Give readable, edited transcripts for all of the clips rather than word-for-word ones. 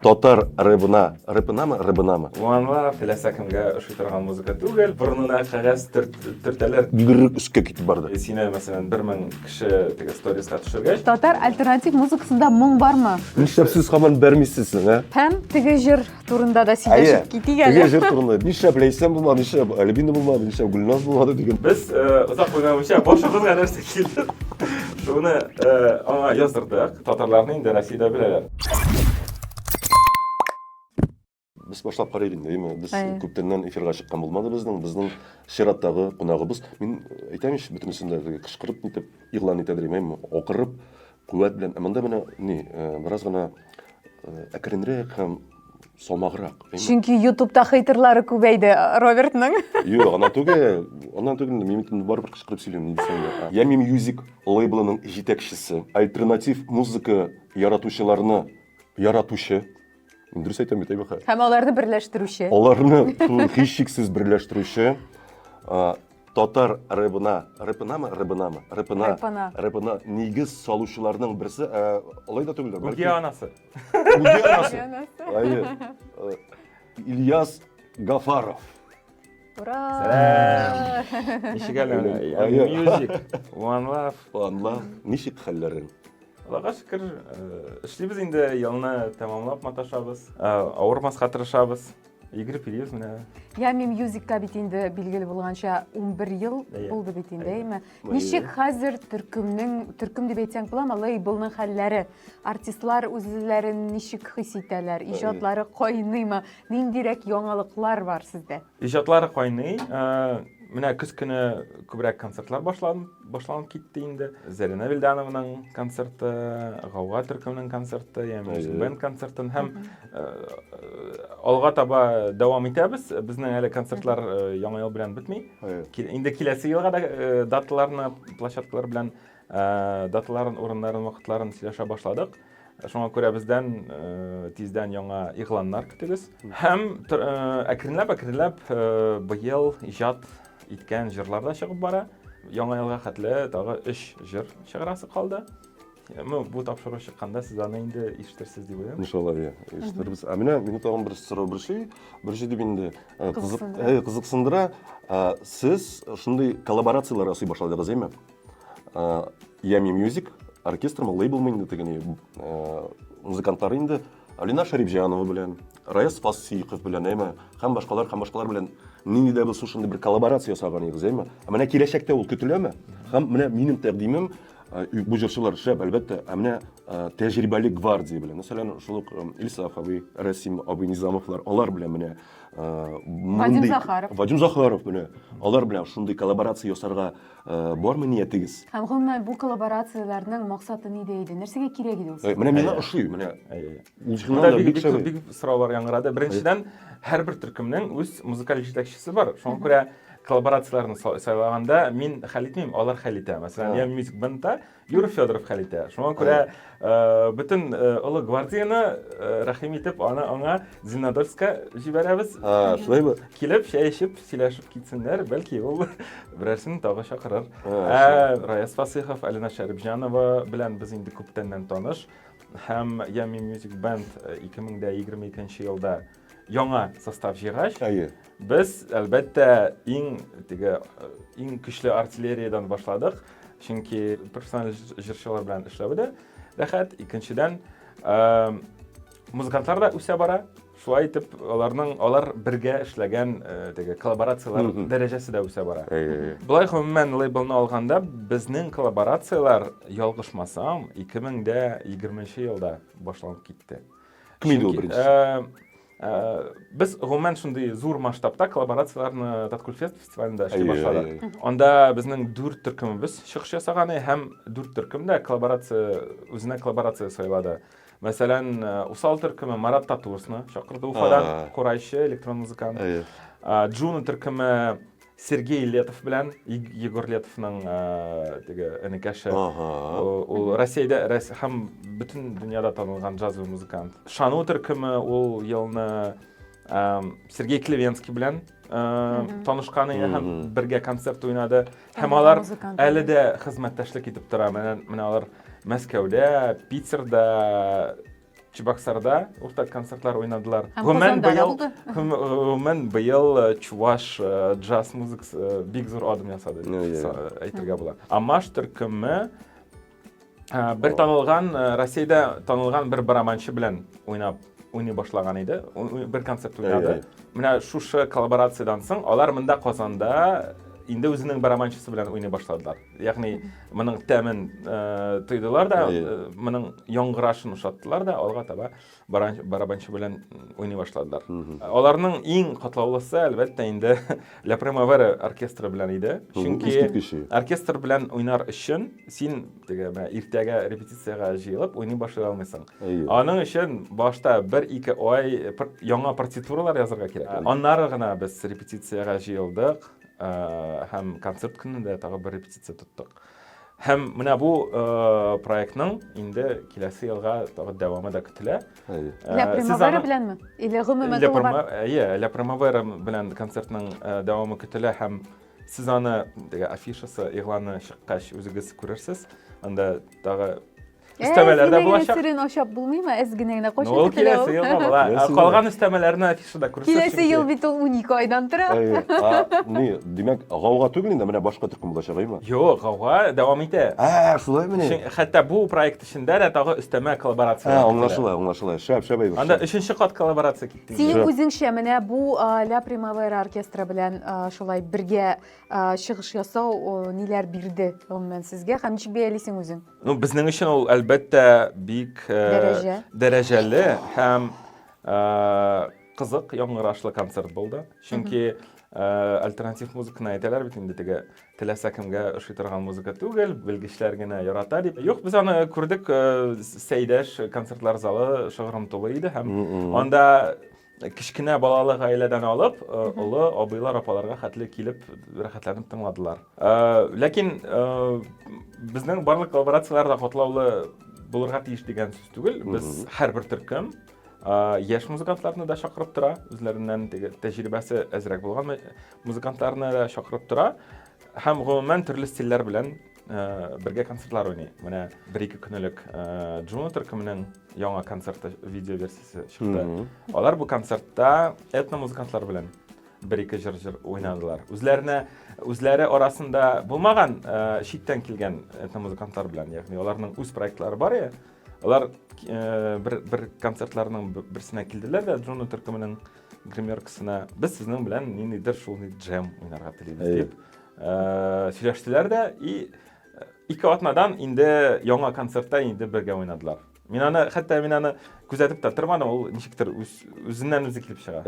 Татар рыбынамы? Уанла филосакымга ошый торган музыка түгел, бурнына кагаз төртәләр. Гүррек өскә китеп барды. Сине мәсәлән 1000 кеше теге сторieска төшергәч, Татар альтернатив музыкасында моң бармы? Нишләп сез һаман бәрмисез, а? Һәм теге җыр турында да сөйләшеп китик Теге әле. җыр турында. Нишләп Ләйсән булмады, нишләп Альбина булмады, нишләп Гөлназ булмады дигән. без озак уйнамыйча башыбызга нәрсә килде. Шуны аңа яздырдык. Татарларны инде Россиядә беләләр. Без башлап карыйк инде, әйме? Без Әйе. күптәннән эфирга чыккан булмады безнең чираттагы кунагыбыз. Мин әйтәмиш, бөтенесендә кычкырып нитеп, игълан итәдер әйме? Акырып, куәт белән. Монда менә бераз гына әкренрәк һәм салмаграк. Чөнки YouTube'да хейтерлары күбәйде Робертның. Юк, аннан түгел, мин барыбер кычкырып сөйләм, ни дисәң дә. Yummy Music лейблының җитәкчесе, альтернатив музыка яратучыларны яратучы. Дөрес әйтәм бит, әйбәт. Һәм аларны берләштерүче. Аларны һичшиксез берләштерүче татар рыбынамы? Рыбына нигез салучыларның берсе, алай да түгел. Үги анасы. Әйе. Ильяс Гафаров. Ура! Ничегәле? Music, One Love. Анла, ничек хәлләрең? Аллага шөкер, эшлибез инде, елны тәмамлап маташабыз. Авырмаска тырышабыз. Йөгереп йөрибез менә. Yummy Music'ка бит инде билгеле булганча 11 ел булды бит инде, әйме? Ничек хәзер төркем дип әйтсәң буламы, лейблның хәлләре, артистлар үзләрен ничек хис итәләр, иҗатлары кайныймы, ниндирәк яңалыклар бар сездә? Иҗатлары кайный. Менә көз көне күбрәк концертлар башланып китте инде. Зәринә Вилдановның концерты, Гауга төркемнең концерты, Yummy Band концертын һәм алга таба дәвам итәбез. Безнең әле концертлар яңа ел белән бетми. Инде киләсе елга да даталарны, площадкалар белән даталарын, урыннарын, вакытларын сөйләшә башладык. Шуңа күрә бездән тиздән яңа игъланнар көтегез. Һәм әкренләп быел иҗат иткән җырлар да чыгып бара. Яңа елга хәтле тагы 3 җыр чыгарасы калды. Бу тапшыру чыкканда сез аны инде ишетерсез дип уйлыйм. Иншалла, ишетербез. Менә мине тагын бер сорау берши дип инде кызыксындыра. Сез шундый коллаборациялар ясый башладыгыз, әйме? Yummy Music оркестрмы, лейблмы инде тегене музыкантлары инде Алина Шарипҗанова белән, Раис Фасыйхов белән, әйме? Һәм башкалар белән нинди дә булса шундый бер коллаборация ясаган идегез, әйме? Менә киләчәктә ул көтеләме? Һәм менә минем тәкъдимем бу җырчылар шәп, әлбәттә, менә тәҗрибәле гвардия белән, мәсәлән, шул ук Ильсаф абый, Расим абый Низамовлар, алар белән менә Вадим Захаров менә, алар белән шундый коллаборация ясарга бармы ниятегез? Һәм гомумән бу коллаборацияләрнең максаты нидә иде? Нәрсәгә кирәк иде ул? Менә миңа ошый, менә бик сораулар яңгырады. Беренчедән, һәрбер төркемнең үз музыкаль җитәкчесе бар. Шуңа күрә коллаборацияларны сайлаганда мин хәл итмим, алар хәл итә. Мәсәлән, Yummy Music Bandта Юрий Федоров хәл итә. Шуңа күрә бөтен олы гвардияны рәхим итеп аңа Зиннодольскка җибәрәбез. Шулаймы? Килеп, чәй эчеп, сөйләшеп китсеннәр, бәлки ул берәрсен тагы чакырыр. Раис Фасыйхов, Алина Шарипҗанова белән без инде күптәннән таныш. Һәм Yummy Music Band 2022 елда яңа состав җыйгач, без әлбәттә иң көчле артиллериядән башладык. Чөнки профессиональ җырчылар белән эшләүдә рәхәт. Икенчедән, музыкантлар да үсә бара. Шулай итеп, алар бергә эшләгән коллаборациялар дәрәҗәсе дә үсә бара. Булай гомумән лейблны алганда, безнең коллаборациялар, ялгышмасам, 2020 елда башланып китте. Кем иде ул беренче? Без гомумән шундый зур масштабта коллаборацияларны Таткульфест фестивалендә эшли башладык. Анда безнең 4 төркемебез чыгыш ясаган һәм 4 төркем дә үзенә коллаборация сайлады. Мәсәлән, Усал төркеме Марат Татурсны чакырды, Уфадан корайчы, электрон музыкант. Джуна төркеме Сергей Летов белән, Егор Летовның энекәше. Ул Россиядә һәм бөтен дөньяда танылган джазовый музыкант. Шану төркеме ул елны Сергей Клевенский белән танышкан иде һәм бергә концерт уйнады. Һәм алар әле дә хезмәттәшлек итеп тора. Менә алар Мәскәүдә, Питерда Чебоксарда уртак концертлар ойнадылар. Һәм Казанда да булды. Гомумән быел чуваш джаз музыкасы бик зур адым ясады. Әйтергә була. Амаш төркеме бер танылган Россиядә танылган бер барабанчы белән уйный башлаган иде. Бер концерт уйнады. Менә шушы коллаборациядән соң алар монда Казанда инде үзенең барабанчысы белән уйный башладылар. Ягъни моның тәмен тойдылар да, моның яңгырашын ошаттылар да, алга таба барабанчы белән уйный башладылар. Аларның иң катлаулысы әлбәттә инде La Primavera оркестры белән иде. Чөнки оркестр белән уйнар өчен син иртәгә репетициягә җыелып уйный башлый алмыйсың. Аның өчен башта 1-2 ай яңа партитуралар язарга кирәк. Аннары гына без репетициягә җыелдык. Һәм концерт көнендә тагы бер репетиция тоттык. Һәм менә бу проектның инде киләсе елга тагы дәвамы да көтелә. La Primavera беләнме? Или гомумән La Primavera белән концертның дәвамы көтелә һәм сез аны афишасы игъланы чыккач үзегез күрерсез. Анда тагы Üstemelerde bulaşacak. Сирен ашап булмыймы? Әз генә кошып Ул киләсе елга була. Калган өстәмәләрне афишада күрсәтсен. Киләсе ел бит ул 12 айдан тора. Ни, димәк, гауга түгел инде, менә башка төркем булачак име? Юк, гауга дәвам итә. Шулай менә. Хәтта бу проект эчендә дә тагы өстәмә коллаборация. Аңлашыла. Шәп әйбер. Анда 3нче кат коллаборация китте. Синең үзеңчә менә бу La Primavera оркестры белән шулай бергә чыгыш ясау ниләр бирде гомумән сезгә? Һәм ничек бәялисең үзең? Ну, безнең өчен ул әлбәттә бик дәрәҗәле һәм кызык, яңгырашлы концерт булды. Чөнки альтернатив музыканы әйтәләр бит инде теге теләсә кемгә ошый торган музыка түгел, белгечләр генә ярата дип. Юк, без аны күрдек, Сәйдәш концертлар залы шыгрым тулы иде һәм анда кичкенә балалы гаиләдән алып, олы абыйлар, апаларга хәтле килеп рәхәтләнеп тыңладылар. Ләкин безнең барлык коллаборациялар да катлаулы булырга тиеш дигән сүз түгел. Без һәрбер төркем яшь музыкантларны да чакырып тора, үзләреннән тәҗрибәсе әзрәк булган музыкантларны да чакырып тора. Һәм гомумән төрле стильләр белән бергә концертлар уйный. Менә 1-2 көнлек Джуно төркеменең яңа концерты видео версиясе чыкты. Алар бу концертта этно музыкантлар белән 1-2 җыр уйнадылар. Үзләре арасында булмаган читтән килгән этно музыкантлар белән, ягъни аларның үз проектлары бар я. Алар бер концертларның берсенә килделәр дә Джуно төркеменең гримеркасына. Без сезнең белән ниндидер шул джем уйнарга телибез дип сөйләштеләр дә и 2 атнадан инде яңа концертта инде бергә уйнадылар. Мин аны күзәтеп тә тормадым, ул ничектер үзеннән үзе килеп чыга.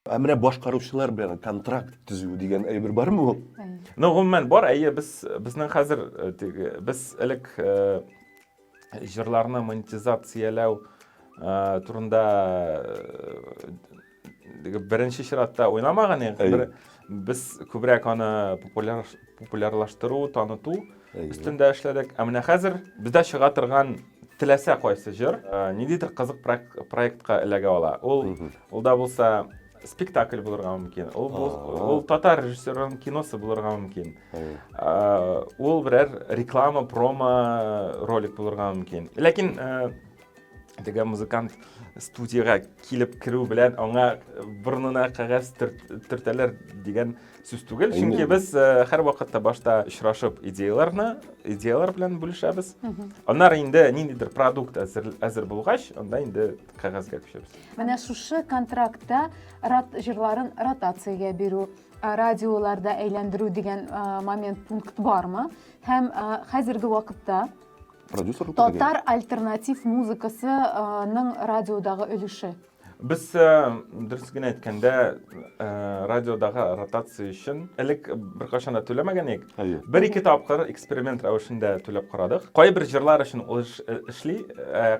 Менә башкаручылар белән контракт төзү дигән әйбер бармы ул? Ну, гомумән бар, безнең хәзер без элек җырларны монетизацияләү турында беренче чиратта уйнамаган идек. Без күбрәк аны популярлаштыру, таныту өстендә эшләдек. Ә менә хәзер бездә чыга торган теләсә кайсы җыр ниндидер кызык проектка эләгә ала. Ул да булса спектакль булырга мөмкин. Ул татар режиссерының киносы булырга мөмкин. Ул берәр реклама, промо ролик булырга мөмкин. Ләкин теге музыкант студияга килеп кирү белән аңа бурнына кагаз төртәләр дигән сүз түгел. Чөнки без һәр вакытта башта очрашып идеялар белән бүлешәбез. Аннары инде ниндидер продукт әзер булгач, анда инде кагазга күчәбез. Менә шушы контрактта җырларын ротациягә бирү, радиоларда әйләндерү дигән момент пункт бармы? Һәм хәзерге вакытта татар альтернатив музыкасының радиодагы өлеше. Без дөрес генә әйткәндә радиодагы ротация өчен элек беркайчан да түләмәгән идек. 1-2 тапкыр эксперимент рәвешендә түләп карадык. Кайбер җырлар өчен ул эшли,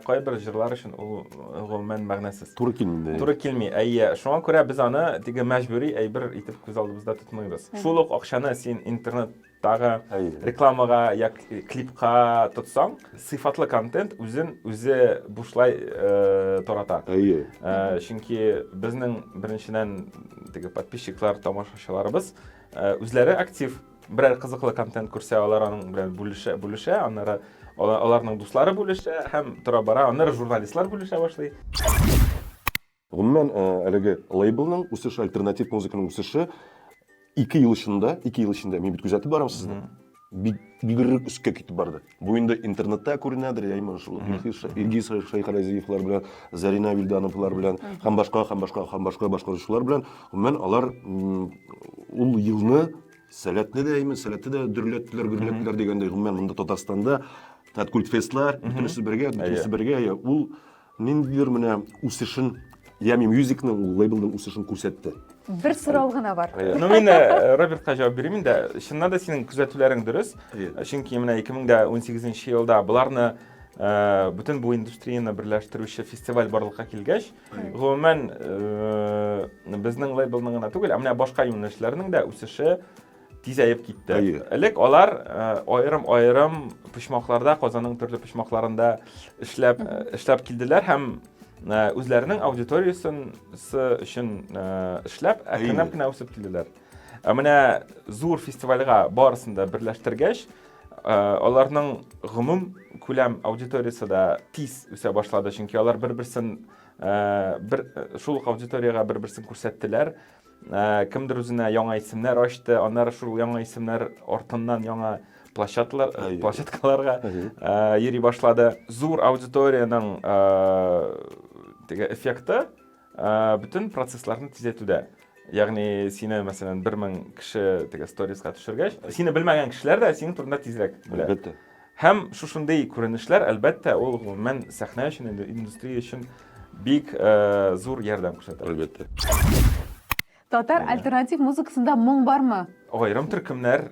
кайбер җырлар өчен ул гомумән мәгънәсез. Туры килми. Туры килми. Шуңа күрә без аны теге мәҗбүри әйбер итеп күз алдыбызда тотмыйбыз. Шул ук акчаны син интернеттагы рекламага як клипка тотсаң, сыйфатлы контент үзе бушлай тарата. Чөнки безнең беренчедән теге подписчиклар, тамашачыларыбыз үзләре актив, берәр кызыклы контент күрсә, алар аның белән бүлешә, аннары аларның дуслары бүлешә һәм тора бара аннары журналистлар бүлешә башлый. Гомумән, әлеге лейблның үсеше, альтернатив музыканың үсеше 2 ел эчендә мин бит күзәтеп барам сезне. Бигрәк үскә китеп барды. Бу инде интернетта күренәдер, яимы шул Илгиз Шәйхәразиевлар белән, Зарина Вильдановлар белән, һәм башкаручылар белән, гомумән алар ул елны сәләтле дә дөрләттеләр дигәндәй, гомумән монда Татарстанда культфестлар, бөтенесе бергә, ул ниндидер менә үсешен, Yummy Music'ның лейблның үсешен күрсәтте. Бер сорау гына бар. Ну мин Робертка җавап бирим инде. Чыннан да синең күзәтүләрең дөрес. Чөнки менә 2018 елда буларны бүтән бу индустрияны берләштерүче фестиваль барлыкка килгәч, гомумән безнең лейблның гына түгел, менә башка юнәлешләрнең дә үсеше тизәеп китте. Элек алар аерым почмакларда, Казанның төрле почмакларында эшләп килделәр һәм үзләренең аудиториясын өчен эшләп, әкренләп кенә үсеп килделәр. Менә зур фестивальгә барысын да берләштергәч, аларның гомум күләм аудиториясы да тиз үсә башлады, чөнки алар бер-берсен шул аудиторияга бер-берсен күрсәттеләр. Кемдер үзенә яңа исемнәр ачты, аннары шул яңа исемнәр артыннан яңа площадкаларга йөри башлады. Зур аудиторияның эффекты бүтән процессларны тизәтүдә. Ягъни сине мәсәлән 1000 кеше сториска төшергәч, сине белмәгән кешеләр дә синең турында тизрәк белә. Әлбәттә. Һәм шушындый күренешләр әлбәттә ул гомумән сәхнә өчен, индустрия өчен бик зур ярдәм күрсәтә. Әлбәттә. Татар альтернатив музыкасында моң бармы? Аерым төркемнәр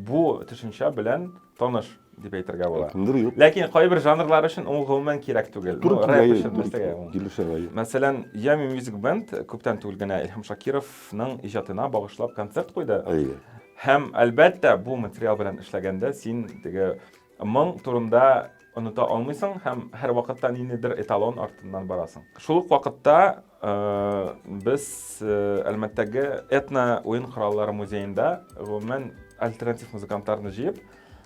бу төшенчә белән таныш дип әйтергә була. Кемдер юк. Ләкин кайбер жанрлар өчен ул гомумән кирәк түгел. Рэп өчен мәсәлән. Мәсәлән, Yummy Music Band күптән түгел генә Илһам Шакировның иҗатына багышлап концерт куйды. Һәм әлбәттә бу материал белән эшләгәндә син теге моң турында оныта алмыйсың һәм һәр вакытта ниндидер эталон артыннан барасың. Шул ук вакытта без Әлмәттәге этно уен кораллары музеенда гомумән альтернатив музыкантларны җыеп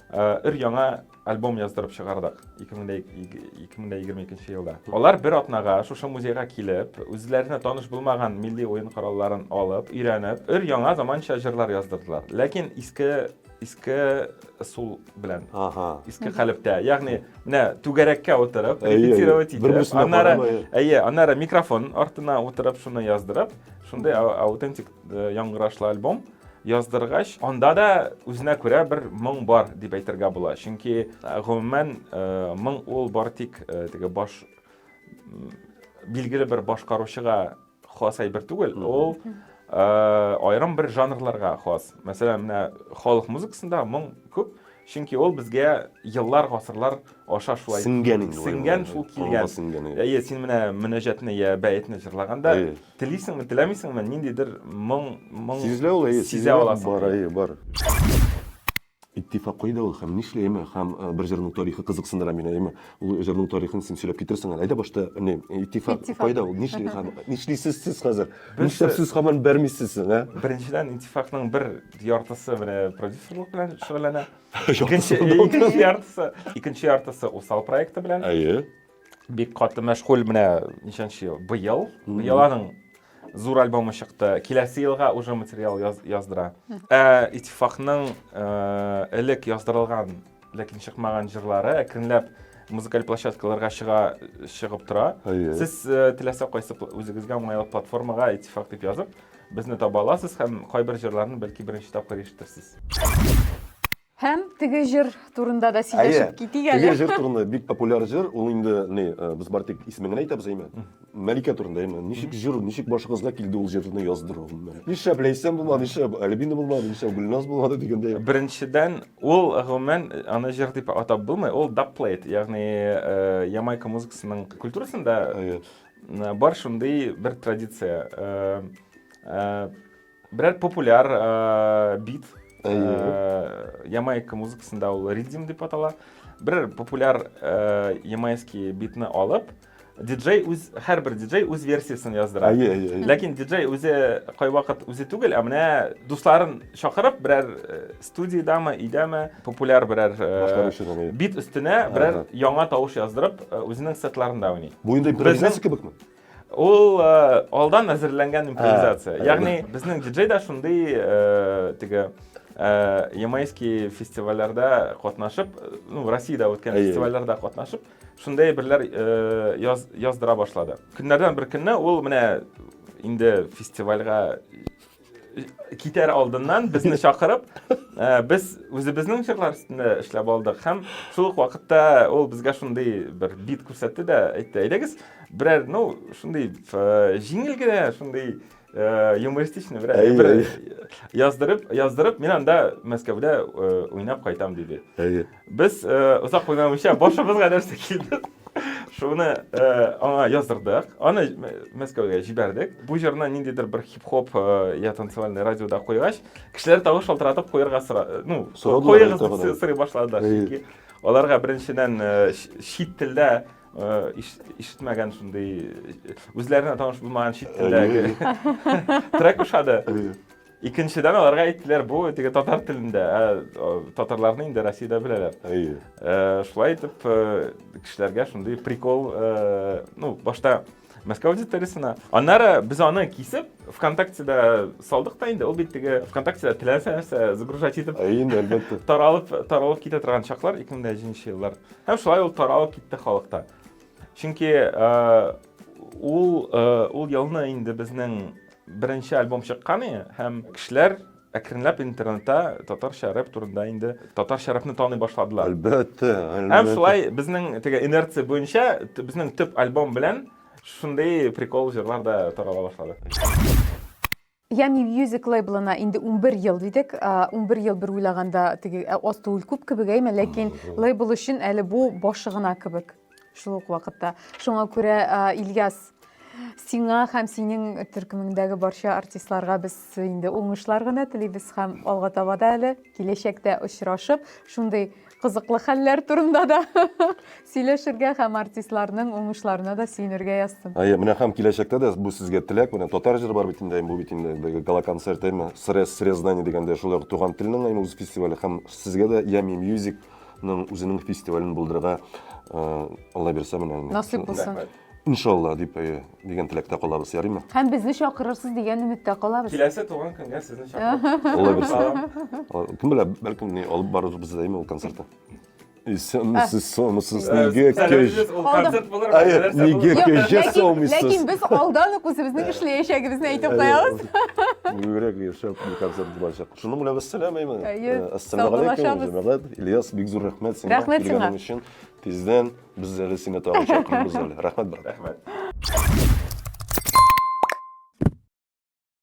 яңа альбом яздырып чыгардык 2022 елда. Алар бер атнага шушы музейга килеп, үзләренә таныш булмаган милли уен коралларын алып, өйрәнеп, яңа заманча җырлар яздырдылар. Ләкин иске сул белән. Иске калыпта. Ягъни менә түгәрәккә утырып, репетировать итеп, аннары микрофон артына утырып шуны яздырып, шундый аутентик яңгырашлы альбом яздыргач, анда да үзенә күрә бер моң бар дип әйтергә була. Чөнки гомумән моң ул бар тик теге баш билгеле бер башкаручыга хас әйбер түгел. Ул аерым бер жанрларга хас. Мәсәлән, менә халык музыкасында моң күп, чөнки ул безгә еллар, гасырлар аша шулай сиңгән шул килгән. Син менә мөнәҗәтне я бәйтне җырлаганда, телисеңме, теләмисеңме, ниндидер моң сизә аласың. Бар. Иттифак кайда ул һәм нишләйме, һәм бер җырның тарихы кызыксындыра мине. Ул җырның тарихын син сөйләп китерсең. Әйдә башта иттифак кайда ул? Нишлисез сез хәзер? Нишләп сез һаман бәрмисез? Беренчедән иттифакның бер яртысы менә продюсерлык белән шөгыльләнә. Икенче яртысы усал проекты белән. Бик каты мәшгуль менә ничәнче ел? Быел аның зур альбомы чыкты. Киләсе елга уже материал яздыра. Иттифакның элек яздырылган, ләкин чыкмаган җырлары әкренләп музыкаль площадкаларга чыгып тора. Сез теләсә кайсы үзегезгә уңайлы платформага иттифак дип язып, безне таба аласыз һәм кайбер җырларны бәлки беренче тапкыр ишетерсез. Һәм теге җыр турында да сөйләшеп китик әле. Теге җыр турында бик популяр җыр, ул инде без бар тик исемен әйтәбез әйме. Мәликә турында әйме. Ничек башыгызга килде ул җырны яздыру? Нишләп Ләйсән булмады, нишләп Әлбина булмады, нишләп Гөлназ булмады дигәндәй. Беренчедән ул гомумән аны җыр дип атап булмый, ул dubplate, ягъни Ямайка музыкасының культурасында бар шундый бер традиция. Берәр популяр бит Ямайка музыкасында ул ритм дип атала. Бер популяр ямайский битны алып, диджей үз һәрбер диджей үз версиясын яздыра. Әйе. Ләкин диджей үзе кай вакыт үзе түгел, ә менә дусларын чакырып, берәр студиядамы, идәме популяр берәр бит өстенә берәр яңа тавыш яздырып, үзенең сетларында уйный. Бу инде импровизация кебекме? Ул алдан әзерләнгән импровизация. Ягъни безнең диджей да шундый теге ямайский фестивальләрдә катнашып, Россиядә үткән фестивальләрдә катнашып, шундай берләр яздыра башлады. Көннәрдән бер көнне ул менә инде фестивальгә китәр алдыннан безне чакырып, без үзебезнең җырлар өстендә эшләп алдык һәм шул ук вакытта ул безгә шундый бер бит күрсәтте дә әйтте: "Әйдәгез, берәр, шундый җиңел генә, шундый юмористичный бер яздырып, мин анда Мәскәүдә уйнап кайтам" диде. Без озак уйнамыйча башыбызга нәрсә килде. Шуны аңа яздырдык. Аны Мәскәүгә җибәрдек. Бу җырны ниндидер бер хип-хоп я танцевальный радиода куйгач, кешеләр тавыш шалтыратып куярга куйыгыз сорый башладылар. Чөнки аларга беренчедән чит телдә ишетмәгән шундый үзләренә таныш булмаган чит телдәге трек ушады. Икенчедән аларга әйттеләр, бу теге татар телендә, татарларны инде Россиядә беләләр. Шулай итеп кешеләргә шундый прикол, башта Мәскәү аудиториясына. Аннары без аны кисеп ВКонтактеда салдык та инде. Ул бит теге ВКонтактеда теләсә нәрсә загружать итеп, Әлбәттә. таралып китә торган чаклар 2007 еллар. Һәм шулай ул таралып китте халыкта. Чөнки ул елны инде безнең беренче альбом чыккан, һәм кешеләр әкренләп интернетта татарча рэп турында инде татарча рэпне таный башладылар. Әлбәттә. Һәм шулай безнең теге инерция буенча безнең төп альбом белән шундый прикол җырлар да тарала башлады. Yummy Music лейблына инде 11 ел дидек. 11 ел бер уйлаганда теге аз түгел күп кебек әйме, ләкин лейбл өчен әле бу башы гына кебек. Шул ук вакытта. Шуңа күрә Ильяс, сиңа һәм синең төркемеңдәге барча артистларга без инде уңышлар гына телибез һәм алга таба да әле киләчәктә очрашып, шундый кызыклы хәлләр турында да сөйләшергә һәм артистларның уңышларына да сөенергә яздым. Менә һәм киләчәктә дә бу сезгә теләк, менә татар җыры бар бит инде, бу бит инде гала концерт әйме, срез знание дигәндә шулай туган телнең үз фестивале һәм сезгә дә Yummy Musicның үзенең фестивален булдырырга Алла берсә менә. Насыйп булсын. Иншалла дип дигән теләктә калабыз, ярыймы? Һәм безне чакырырсыз дигән өметтә калабыз. Киләсе туган көнгә сезне чакырып. Алла берсә. Кем белә, бәлкем ни алып барырбыз да әйме ул концертта. Сез нигә көч? Концерт булыр. Нигә көч сомыйсыз? Ләкин без алдан ук үзебезнең эшләячәгебезне әйтеп куябыз. Юрек яшәп концерт булачак. Шуның белән вәссәлам әйме. Ассаламу алейкум, җәмәгать. Ильяс, бик зур рәхмәт сиңа. Рәхмәт сиңа. Тиздән без әле сине тагын чакырабыз әле. Рәхмәт, брат. Рәхмәт.